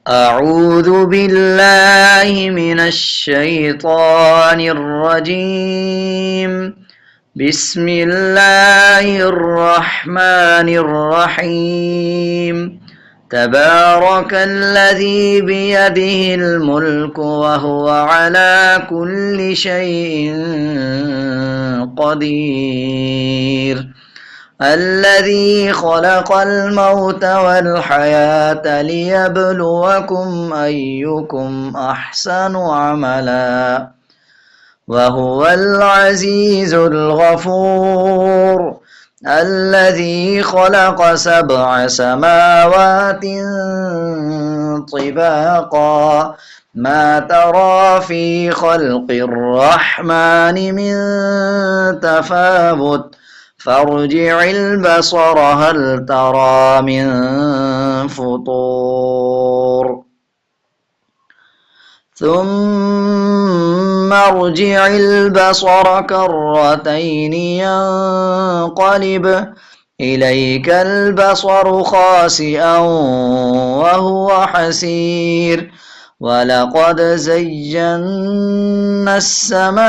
أعوذ بالله من الشيطان الرجيم. بسم الله الرحمن الرحيم. تبارك الذي بيده الملك وهو على كل شيء قدير. الذي خلق الموت والحياة ليبلوكم أيكم أحسن عملا وهو العزيز الغفور. الذي خلق 7 سماوات طباقا ما ترى في خلق الرحمن من تفاوت فارجع البصر هل ترى من فطور ثم ارجع البصر كرتين ينقلب إليك البصر خاسئا وهو حسير. ولقد زينا السماء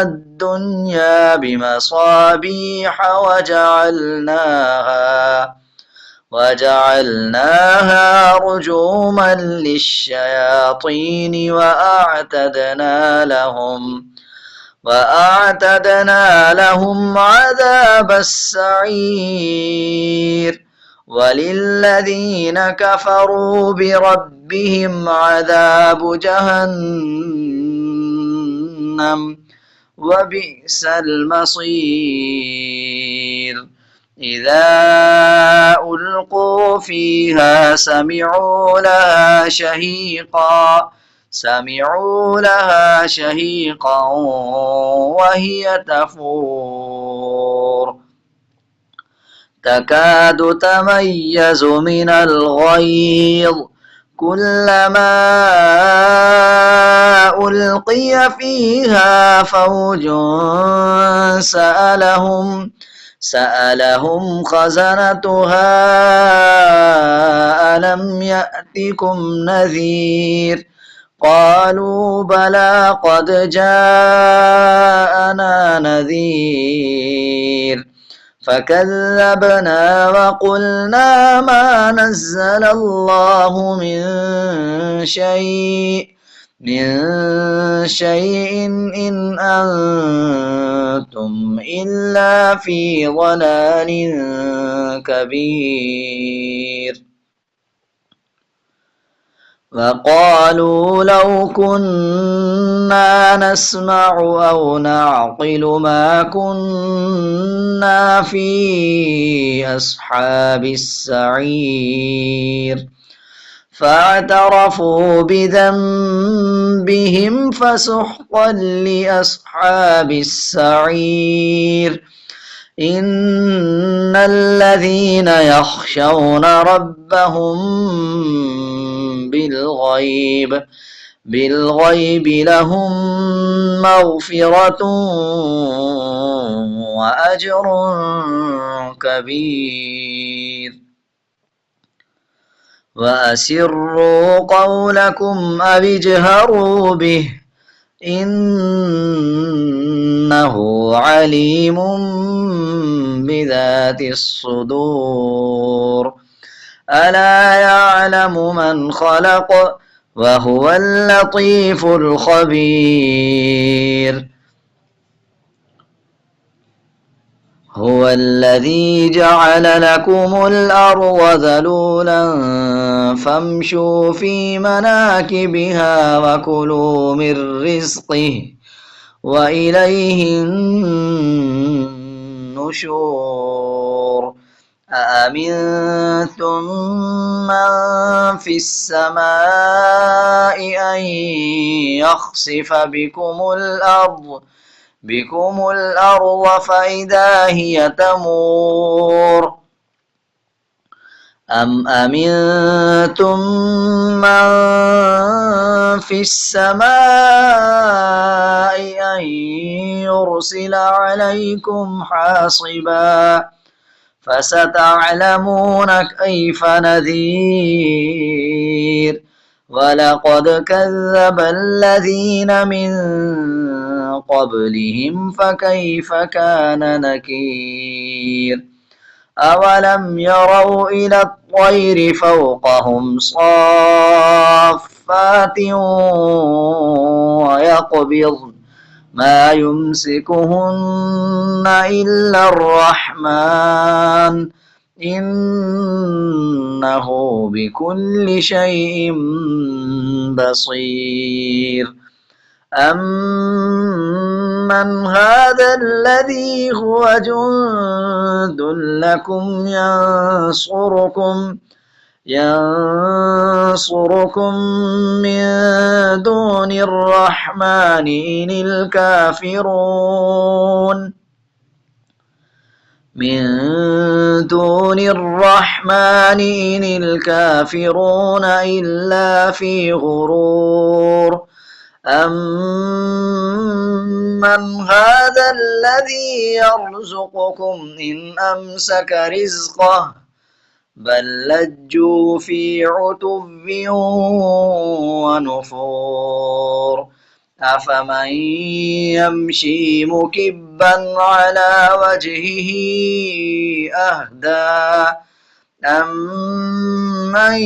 الدنيا بمصابيح وجعلناها رجوما للشياطين وأعتدنا لهم عذاب السعير. وللذين كفروا بربهم عذاب جهنم وبئس المصير. إذا ألقوا فيها سمعوا لها شهيقا وهي تفور تكاد تميز من الغيظ كلما ألقي فيها فوج سألهم خزنتها ألم يأتكم نذير قالوا بلى قد جاءنا نذير فكذبنا وقلنا ما نزل الله من شيء إن أنتم إلا في ضلال كبير. وقالوا لو كنا نسمع أو نعقل ما كنا في أصحاب السعير فاعترفوا بذنبهم فسحقا لأصحاب السعير. إن الذين يخشون ربهم بالغيب لهم مغفرة وأجر كبير. وأسروا قولكم أو اجهروا به إنه عليم بذات الصدور. ألا يعلم من خلق وهو اللطيف الخبير. هو الذي جعل لكم الأرض ذلولا فامشوا في مناكبها وكلوا من رزقه وإليه النشور. أأمنتم من في السماء أن يخسف بكم الأرض فإذا هي تمور أم أمنتم من في السماء أن يرسل عليكم حاصبا فستعلمون كيف نذير. ولقد كذب الذين من قبلهم فكيف كان نكير أولم يروا إلى الطير فوقهم صافات ويقبضن ما يمسكهن إلا الرحمن إنه بكل شيء بصير أمن هذا الذي هو جند لكم ينصركم من دون الرحمن إن الكافرون إلا في غرور أمن هذا الذي يرزقكم إن أمسك رزقه بل لجوا في عتب ونفور أفمن يمشي مكبا على وجهه أهدى أمن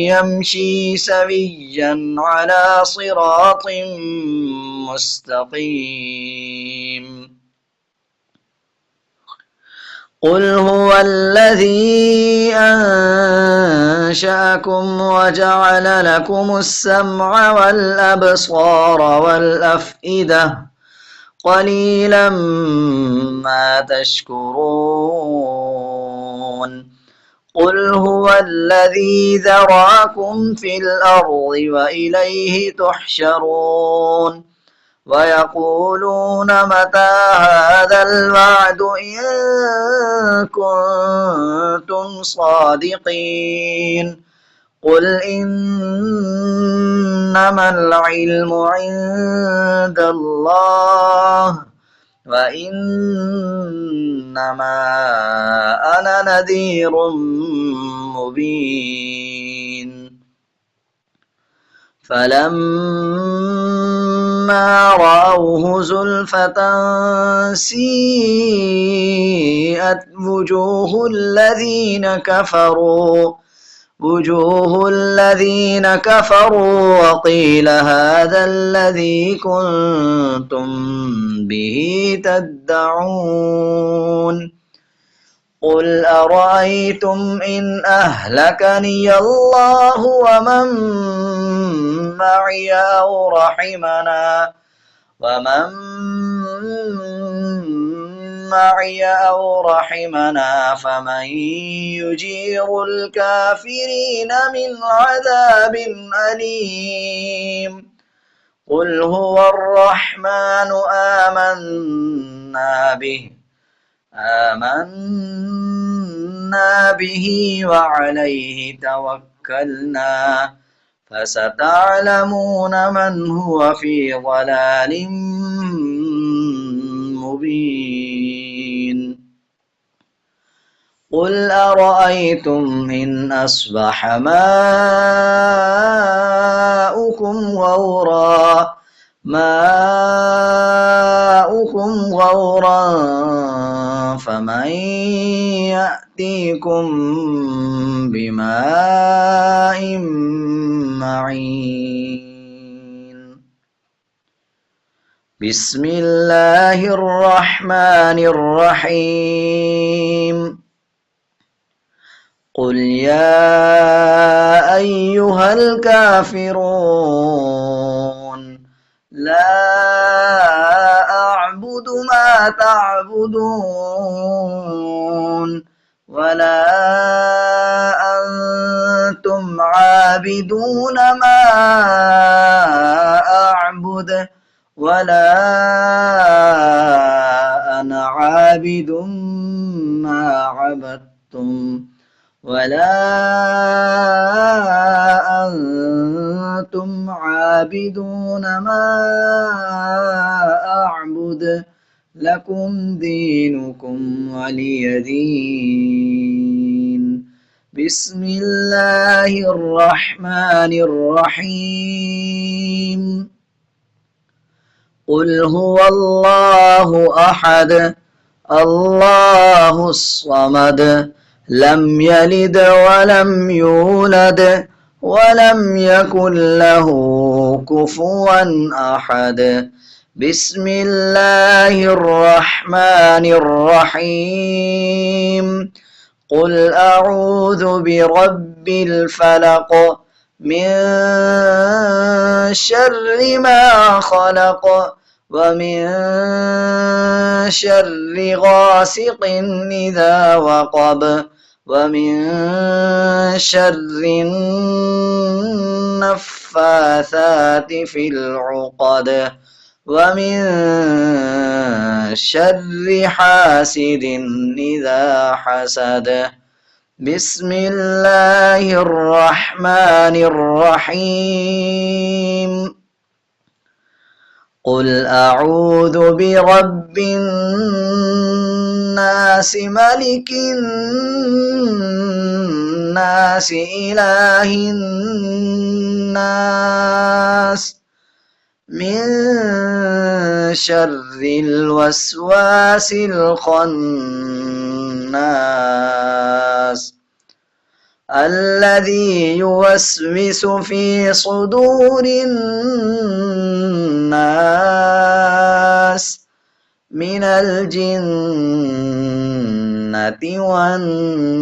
يمشي سويا على صراط مستقيم قل هو الذي أنشأكم وجعل لكم السمع والأبصار والأفئدة قليلا ما تشكرون قل هو الذي ذراكم في الأرض وإليه تحشرون ويقولون متى هذا الوعد إن كنتم صادقين قل إنما العلم عند الله وإنما أنا نذير مبين فلما رأوه زلفة سيئت وجوه الذين كفروا وقيل هذا الذي كنتم به تدعون قل أرأيتم إن أهلكني الله ومن معي أو رحمنا فمن يجير الكافرين من عذاب أليم قل هو الرحمن آمنا به وعليه توكلنا فستعلمون من هو في ضلال مبين قل أرأيتم إن أصبح ماؤكم غورا فمن يأتيكم بماء معين بسم الله الرحمن الرحيم قل يا أيها الكافرون لا أعبد ما تعبدون ولا أنتم عابدون ما أعبد ولا أنا عابد ما عبدتم ولا أنتم عابدون ما أعبد لكم دينكم ولي دين بسم الله الرحمن الرحيم قل هو الله أحد الله الصمد لم يلد ولم يولد ولم يكن له كفوا أحد بسم الله الرحمن الرحيم قل أعوذ برب الفلق من شر ما خلق ومن شر غاسق إذا وقب ومن شر النفاثات في العقد ومن شر حاسد إذا حسد بسم الله الرحمن الرحيم قل أعوذ برب الناس ملك الناس إله الناس من شر الوسواس الخناس الذي يوسوس في صدور الناس من الجنة والناس